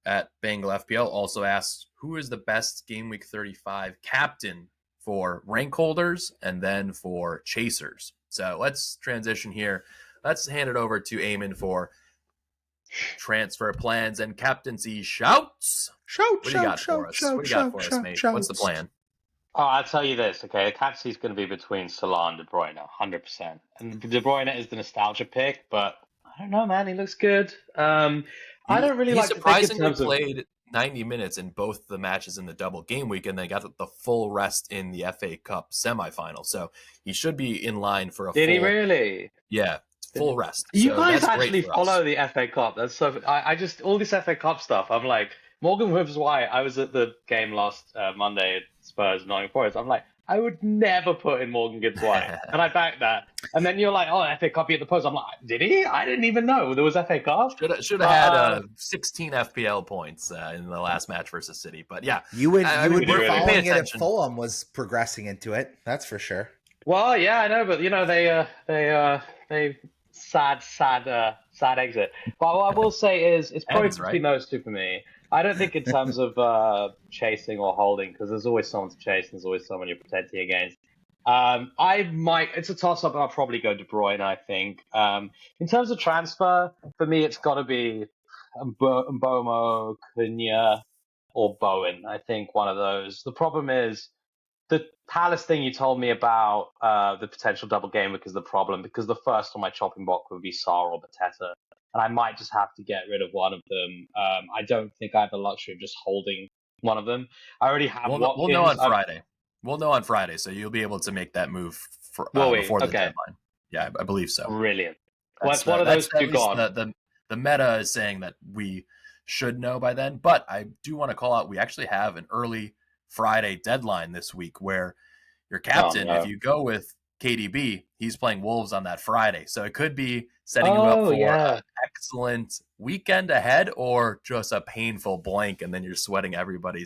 At Bengal FPL also asks, who is the best Game Week 35 captain for rank holders and then for chasers? So let's transition here. Let's hand it over to Aymen for transfer plans and captaincy shouts. What do you got for us? What do you got for us, mate? What's the plan? Oh, I'll tell you this, okay? The captaincy is going to be between Salah and De Bruyne, 100%. And De Bruyne is the nostalgia pick, but I don't know, man. He looks good. I don't really like to think in terms of... played 90 minutes in both the matches in the double game week, and then got the full rest in the FA Cup semifinal. So he should be in line for a Did he really? Yeah, full rest. You guys actually follow the FA Cup. That's so... I just... All this FA Cup stuff, I'm like... Morgan Woods-White, I was at the game last Monday at Spurs Nottingham Forest. I'm like, I would never put in Morgan Gibbs-White. And I backed that. And then you're like, oh, FA Cup at the post. I'm like, did he? I didn't even know there was FA Cup. Should have had 16 FPL points in the last match versus City. But yeah. You would be following it if Fulham was progressing into it. That's for sure. Well, yeah, I know. But, they sad exit. But what I will say is it's probably between those two for me. I don't think in terms of chasing or holding, because there's always someone to chase and there's always someone you're protecting against. It's a toss-up, and I'll probably go De Bruyne, I think. In terms of transfer, for me, it's got to be Mbomo, Cunha, or Bowen. I think one of those. The problem is, the Palace thing you told me about the potential double game week is the problem, because the first on my chopping block would be Sarr or Mateta. And I might just have to get rid of one of them. I don't think I have the luxury of just holding one of them. I already have Watkins. We'll know on Friday. We'll know on Friday, so you'll be able to make that move before the deadline. Yeah, I believe so. Brilliant. What's one of those two gone? The meta is saying that we should know by then, but I do want to call out, we actually have an early Friday deadline this week where your captain, if you go with KDB, he's playing Wolves on that Friday. So it could be setting you up for an excellent weekend ahead, or just a painful blank, and then you're sweating everybody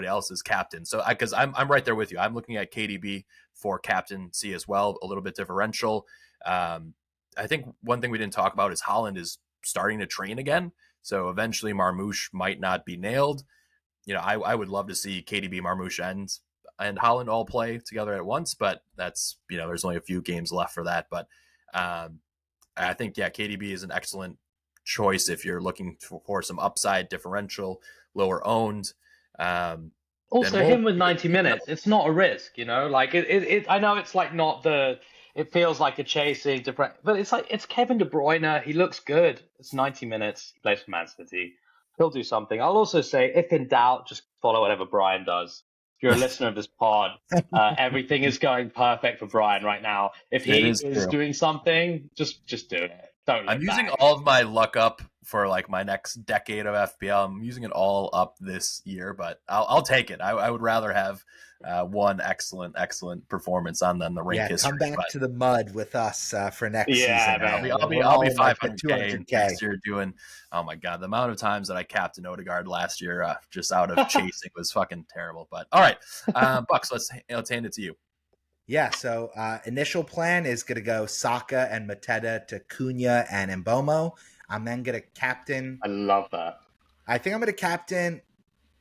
else's captain. So because I'm right there with you. I'm looking at KDB for captaincy as well, a little bit differential. I think one thing we didn't talk about is Haaland is starting to train again. So eventually Marmoush might not be nailed. I would love to see KDB, Marmoush, and Haaland all play together at once, but that's, there's only a few games left for that. But I think, KDB is an excellent choice if you're looking for some upside differential, lower owned. Also, him with 90 minutes, it's not a risk, like I know it's like not it feels like a chasing, different, but it's like, it's Kevin De Bruyne. He looks good. It's 90 minutes. He plays for Man City. He'll do something. I'll also say, if in doubt, just follow whatever Brian does. If you're a listener of this pod, everything is going perfect for Brian right now. If he is doing something, just do it. I'm using all of my luck up for like my next decade of FPL. I'm using it all up this year, but I'll take it. I would rather have one excellent performance on than the rank history. Come back to the mud with us for next season. Man. I'll be 500K next year doing. Oh my god, the amount of times that I captained Odegaard last year just out of chasing was fucking terrible. But all right, Bucks, let's hand it to you. Yeah, so initial plan is going to go Saka and Mateta to Cunha and Mbomo. I'm then going to captain. I love that. I think I'm going to captain.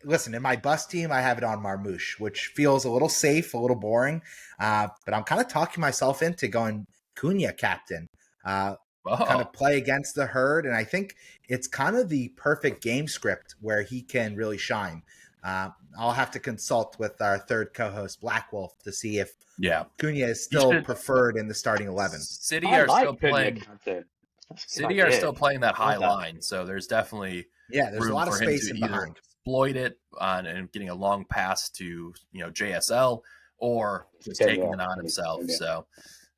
Listen, in my bus team, I have it on Marmoush, which feels a little safe, a little boring. But I'm kind of talking myself into going Cunha captain. Kind of play against the herd. And I think it's kind of the perfect game script where he can really shine. I'll have to consult with our third co-host, Black Wolf, to see if Cunha is still preferred in the starting 11. City are still playing that high line, so there's definitely there's a lot of space in behind. Exploit it on and getting a long pass to JSL, or just taking it on himself. So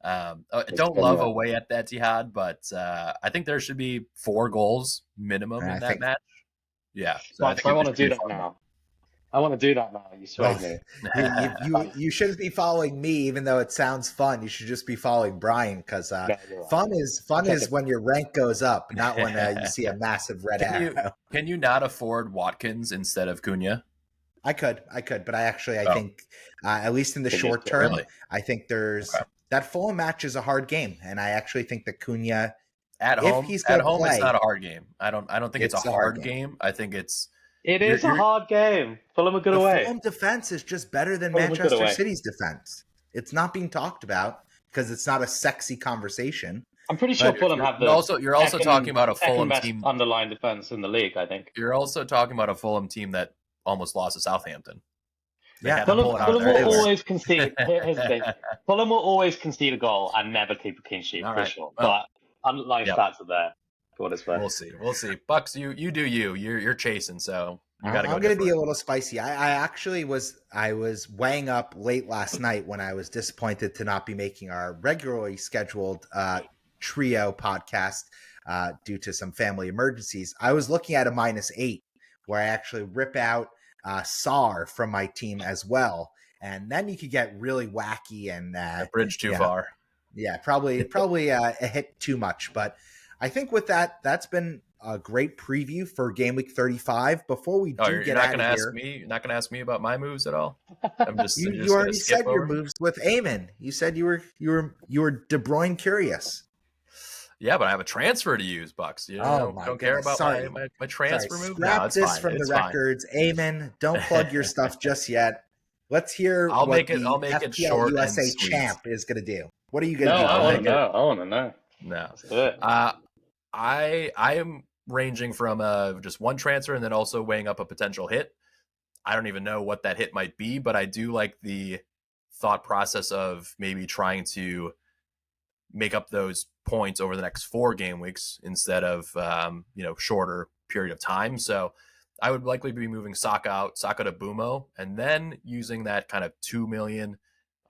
I don't love away at the Etihad, but I think there should be 4 goals minimum in that match. Yeah, so I want to do that now. I want to do that now. You swayed me. You shouldn't be following me, even though it sounds fun. You should just be following Brian, because fun is when your rank goes up, not when you see a massive red arrow. Can you not afford Watkins instead of Cunha? I could, but I think, at least in the short term, really? I think there's that Fulham match is a hard game, and I actually think that Cunha at home, it's not a hard game. I don't think it's a hard game. I think it is a hard game. Fulham are good away. Fulham defense is just better than Manchester City's defense. It's not being talked about because it's not a sexy conversation. I'm pretty sure Fulham have the. You're also talking about a Fulham team underlying defense in the league. I think you're also talking about a Fulham team that almost lost to Southampton. Fulham will always concede. Here's the thing: Fulham will always concede a goal and never keep a clean sheet for sure. But underlying stats are there. We'll see. Bucks, you do you. You're chasing, so you got to go. I'm going to be a little spicy. I actually was weighing up late last night when I was disappointed to not be making our regularly scheduled trio podcast due to some family emergencies. I was looking at a -8, where I actually rip out Sar from my team as well, and then you could get really wacky and a bridge too far. Yeah, probably a hit too much, but. I think with that, that's been a great preview for Game Week 35. Before we get out of here, you're not going to ask me about my moves at all. I'm just you already said your moves with Aymen. You said you were De Bruyne curious. Yeah, but I have a transfer to use, Bucks. You don't care about my transfer move. Scrap this from the records, Aymen. Don't plug your stuff just yet. Let's hear I'll make FPL it short USA and sweet. champ is going to do. What are you going to do? I want to know. No. I am ranging from just one transfer and then also weighing up a potential hit. I don't even know what that hit might be, but I do like the thought process of maybe trying to make up those points over the next 4 game weeks instead of shorter period of time. So I would likely be moving Saka to Bumo, and then using that kind of 2 million.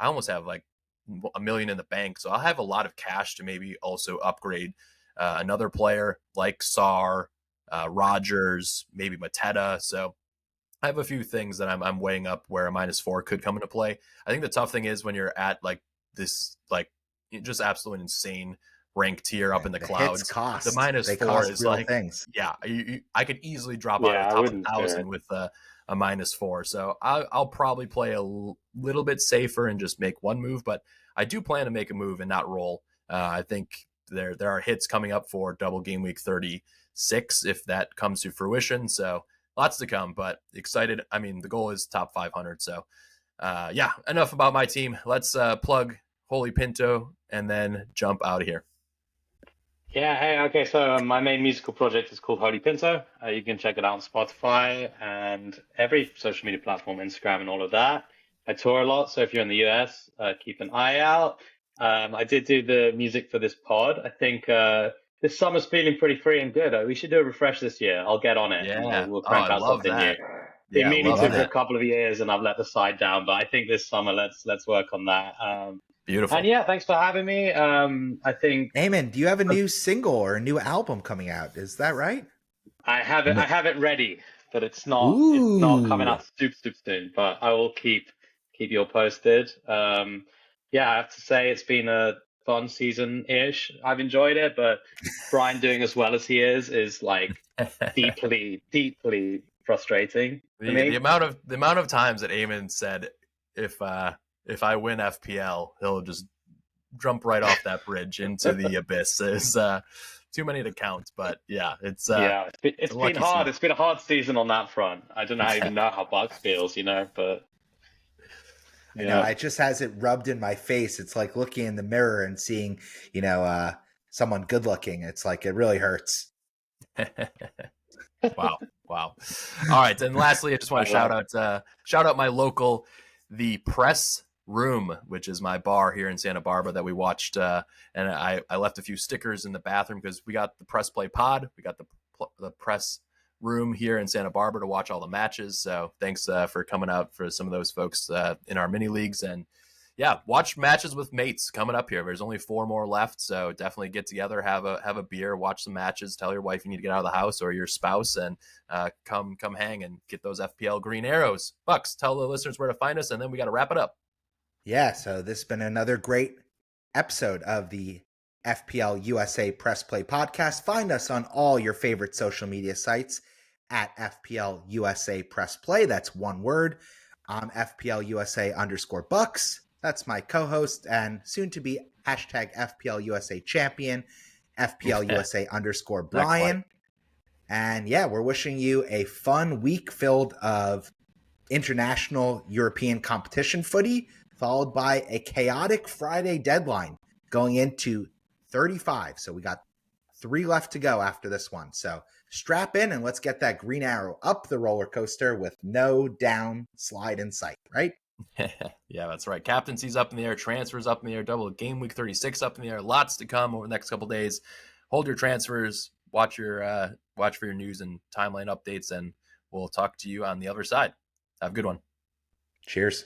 I almost have like $1 million in the bank, so I'll have a lot of cash to maybe also upgrade another player like Sar, Rogers, maybe Mateta. So I have a few things that I'm weighing up where a -4 could come into play. I think the tough thing is when you're at like this, like just absolutely insane rank tier up in the clouds. The -4 is like things. I could easily drop out of the top 1,000 with a -4. So I'll probably play a little bit safer and just make one move, but I do plan to make a move and not roll. I think there are hits coming up for double game week 36 if that comes to fruition. So lots to come, but excited. I mean, the goal is top 500. So enough about my team. Let's plug Holy Pinto and then jump out of here. So my main musical project is called Holy Pinto. You can check it out on Spotify and every social media platform, Instagram and all of that. I tour a lot, so if you're in the US, keep an eye out. I did do the music for this pod. I think this summer's feeling pretty free and good. We should do a refresh this year. I'll get on it. Yeah, we'll crank out something new. Been meaning to for a couple of years, and I've let the site down. But I think this summer, let's work on that. Beautiful. And thanks for having me. I think Aymen, do you have a new single or a new album coming out? Is that right? I have it ready, but it's not coming out super soon. But I will keep you all posted. I have to say it's been a fun season-ish. I've enjoyed it, but Brian doing as well as he is like deeply frustrating. The amount of times that Aymen said if I win FPL, he'll just jump right off that bridge into the abyss is too many to count. But it's been hard. Season. It's been a hard season on that front. I don't even know how Bucks feels, but. I know, it just has it rubbed in my face. It's like looking in the mirror and seeing, someone good looking. It's like, it really hurts. Wow. All right. And lastly, I just want to shout out my local, The Press Room, which is my bar here in Santa Barbara that we watched. And I left a few stickers in the bathroom because we got the Press Play Pod. We got the Press Room here in Santa Barbara to watch all the matches. So thanks for coming out for some of those folks in our mini leagues. And yeah, watch matches with mates coming up here. There's only 4 more left, so definitely get together, have a beer, watch some matches, tell your wife you need to get out of the house or your spouse, and come hang and get those FPL green arrows. Bucks, tell the listeners where to find us, and then we got to wrap it up. Yeah, so this has been another great episode of the FPL USA Press Play podcast. Find us on all your favorite social media sites at FPL USA Press Play. That's one word. I'm FPL USA _ Bucks. That's my co-host and soon to be hashtag FPL USA champion, FPL USA _ Brian. And yeah, we're wishing you a fun week filled of international European competition footy, followed by a chaotic Friday deadline going into 35. So we got 3 left to go after this one. So strap in and let's get that green arrow up the roller coaster with no down slide in sight, right? Yeah, that's right. Captaincy's up in the air, transfers up in the air, double game week 36 up in the air. Lots to come over the next couple days. Hold your transfers, watch for your news and timeline updates, and we'll talk to you on the other side. Have a good one. Cheers.